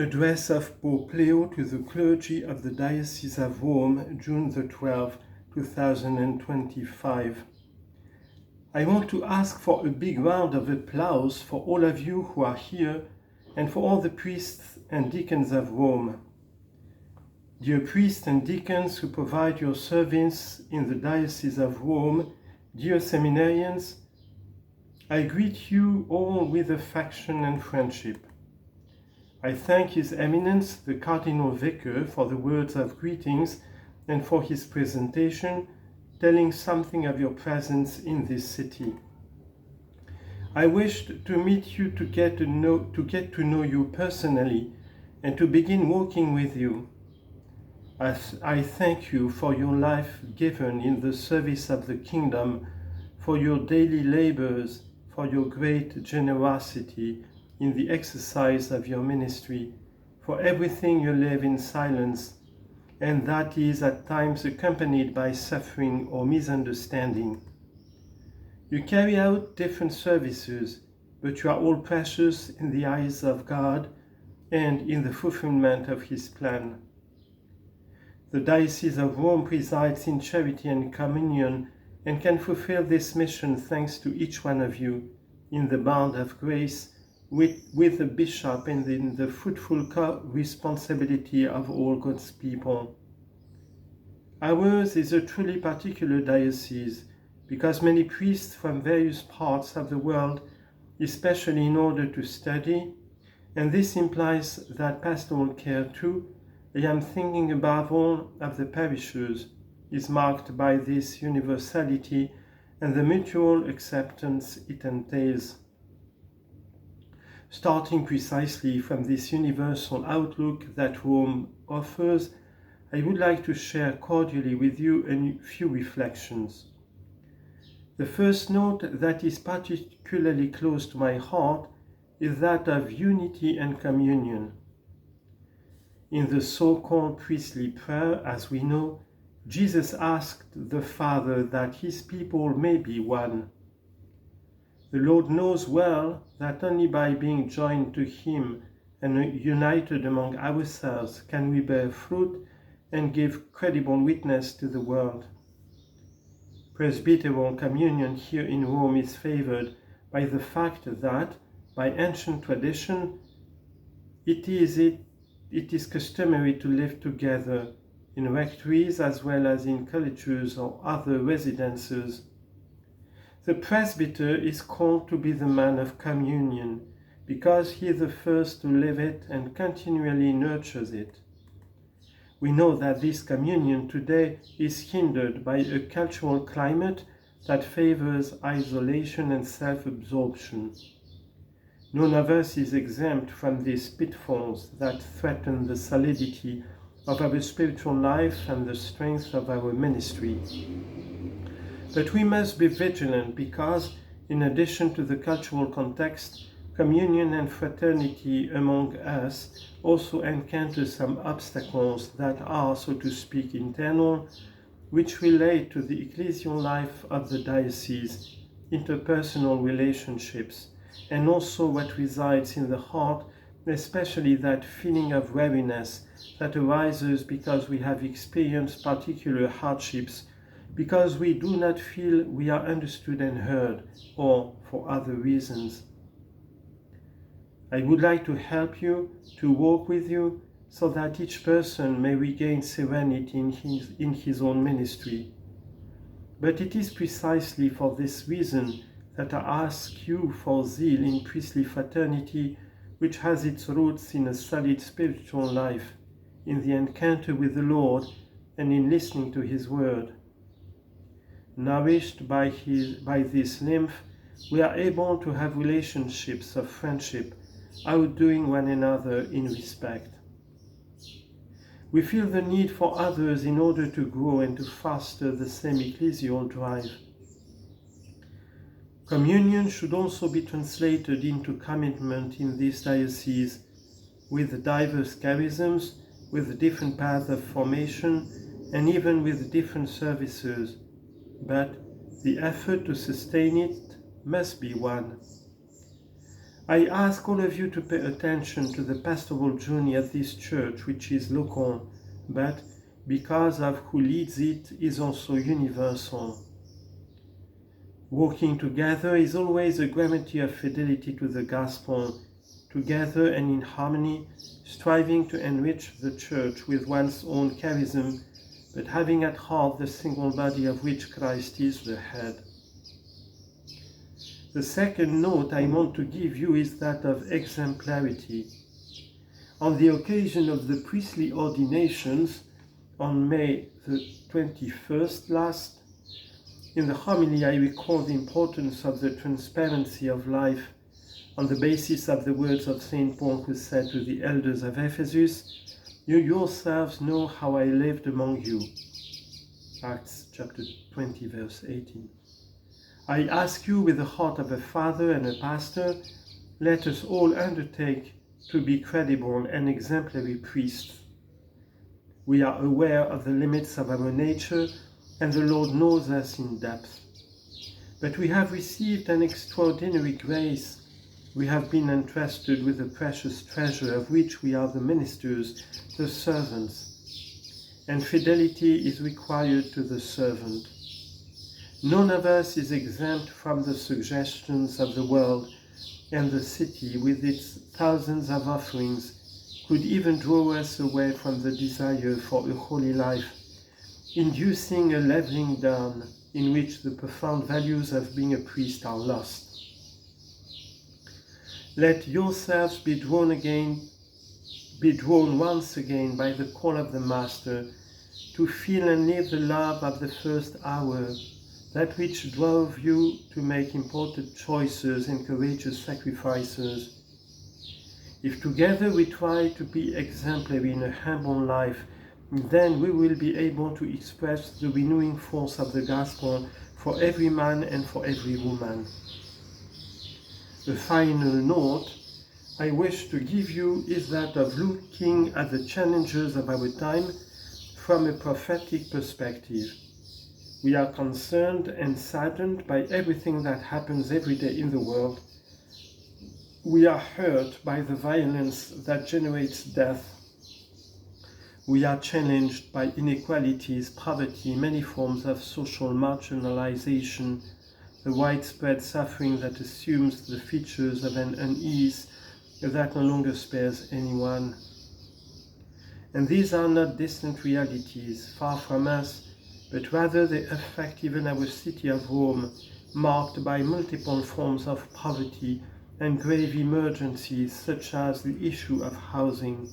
Address of Pope Leo to the clergy of the Diocese of Rome, June the 12th, 2025. I want to ask for a big round of applause for all of you who are here and for all the priests and deacons of Rome. Dear priests and deacons who provide your service in the Diocese of Rome, dear seminarians, I greet you all with affection and friendship. I thank His Eminence, the Cardinal Vicar, for the words of greetings and for his presentation, telling something of your presence in this city. I wished to meet you to get to know you personally and to begin working with you. I thank you for your life given in the service of the kingdom, for your daily labors, for your great generosity in the exercise of your ministry, for everything you live in silence, and that is at times accompanied by suffering or misunderstanding. You carry out different services, but you are all precious in the eyes of God and in the fulfillment of His plan. The Diocese of Rome presides in charity and communion and can fulfill this mission thanks to each one of you in the bond of grace with the bishop and in the fruitful responsibility of all God's people. Ours is a truly particular diocese because many priests from various parts of the world, especially in order to study, and this implies that pastoral care too, I am thinking above all of the parishers, is marked by this universality and the mutual acceptance it entails. Starting precisely from this universal outlook that Rome offers, I would like to share cordially with you a few reflections. The first note that is particularly close to my heart is that of unity and communion. In the so-called priestly prayer, as we know, Jesus asked the Father that His people may be one. The Lord knows well that only by being joined to Him and united among ourselves can we bear fruit and give credible witness to the world. Presbyteral communion here in Rome is favored by the fact that, by ancient tradition, it is customary to live together in rectories as well as in colleges or other residences. The presbyter is called to be the man of communion because he is the first to live it and continually nurtures it. We know that this communion today is hindered by a cultural climate that favors isolation and self-absorption. None of us is exempt from these pitfalls that threaten the solidity of our spiritual life and the strength of our ministry. But we must be vigilant because, in addition to the cultural context, communion and fraternity among us also encounter some obstacles that are, so to speak, internal, which relate to the ecclesial life of the diocese, interpersonal relationships, and also what resides in the heart, especially that feeling of weariness that arises because we have experienced particular hardships, because we do not feel we are understood and heard, or for other reasons. I would like to help you, to walk with you, so that each person may regain serenity in his own ministry. But it is precisely for this reason that I ask you for zeal in priestly fraternity, which has its roots in a solid spiritual life, in the encounter with the Lord, and in listening to His word. Nourished by this lymph, we are able to have relationships of friendship, outdoing one another in respect. We feel the need for others in order to grow and to foster the same ecclesial drive. Communion should also be translated into commitment in this diocese, with diverse charisms, with different paths of formation, and even with different services. But the effort to sustain it must be one. I ask all of you to pay attention to the pastoral journey of this church, which is local, but because of who leads it, is also universal. Working together is always a guarantee of fidelity to the gospel, together and in harmony, striving to enrich the church with one's own charism, but having at heart the single body of which Christ is the head. The second note I want to give you is that of exemplarity. On the occasion of the priestly ordinations on May the 21st last, in the homily I recall the importance of the transparency of life on the basis of the words of St. Paul, who said to the elders of Ephesus, "You yourselves know how I lived among you." Acts chapter 20, verse 18. I ask you with the heart of a father and a pastor, let us all undertake to be credible and exemplary priests. We are aware of the limits of our nature, and the Lord knows us in depth. But we have received an extraordinary grace. We have been entrusted with a precious treasure of which we are the ministers, the servants. And fidelity is required to the servant. None of us is exempt from the suggestions of the world, and the city, with its thousands of offerings, could even draw us away from the desire for a holy life, inducing a leveling down in which the profound values of being a priest are lost. Let yourselves be drawn once again by the call of the Master, to feel and live the love of the first hour, that which drove you to make important choices and courageous sacrifices. If together we try to be exemplary in a humble life, then we will be able to express the renewing force of the gospel for every man and for every woman. The final note I wish to give you is that of looking at the challenges of our time from a prophetic perspective. We are concerned and saddened by everything that happens every day in the world. We are hurt by the violence that generates death. We are challenged by inequalities, poverty, many forms of social marginalization, the widespread suffering that assumes the features of an unease that no longer spares anyone. And these are not distant realities, far from us, but rather they affect even our city of Rome, marked by multiple forms of poverty and grave emergencies such as the issue of housing.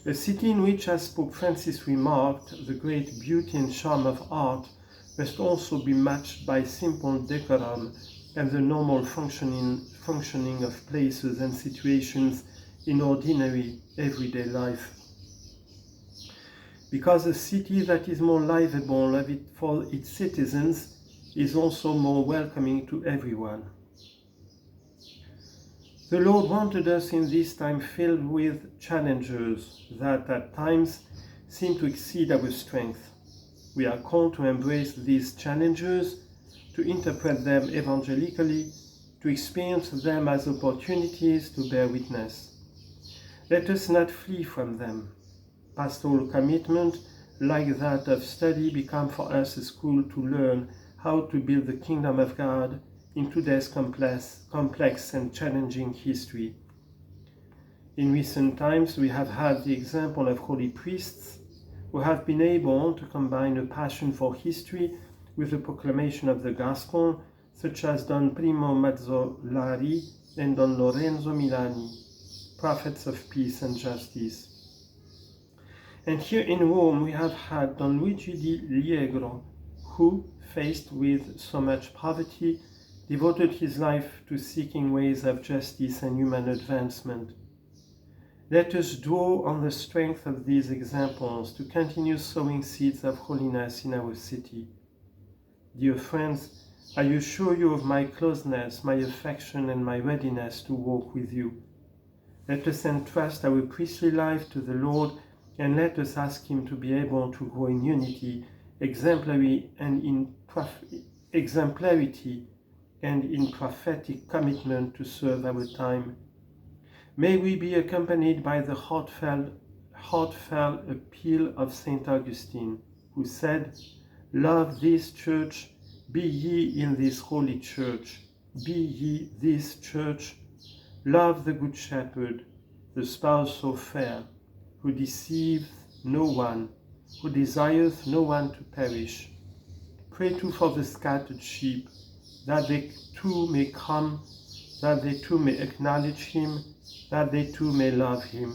A city in which, as Pope Francis remarked, the great beauty and charm of art must also be matched by simple decorum and the normal functioning of places and situations in ordinary everyday life. Because a city that is more livable for its citizens is also more welcoming to everyone. The Lord wanted us in this time filled with challenges that at times seem to exceed our strength. We are called to embrace these challenges, to interpret them evangelically, to experience them as opportunities to bear witness. Let us not flee from them. Pastoral commitment, like that of study, become for us a school to learn how to build the kingdom of God in today's complex and challenging history. In recent times, we have had the example of holy priests who have been able to combine a passion for history with the proclamation of the gospel, such as Don Primo Mazzolari and Don Lorenzo Milani, prophets of peace and justice. And here in Rome, we have had Don Luigi di Liegro, who, faced with so much poverty, devoted his life to seeking ways of justice and human advancement. Let us draw on the strength of these examples to continue sowing seeds of holiness in our city. Dear friends, I assure you of my closeness, my affection, and my readiness to walk with you. Let us entrust our priestly life to the Lord, and let us ask Him to be able to grow in unity, exemplarity, and and in prophetic commitment to serve our time. May we be accompanied by the heartfelt appeal of Saint Augustine, who said, "Love this church, be ye in this holy church, be ye this church. Love the good shepherd, the spouse so fair, who deceiveth no one, who desireth no one to perish." Pray too for the scattered sheep, that they too may come, that they too may acknowledge him, that they too may love him,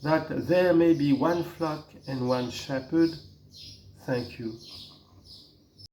that there may be one flock and one shepherd. Thank you.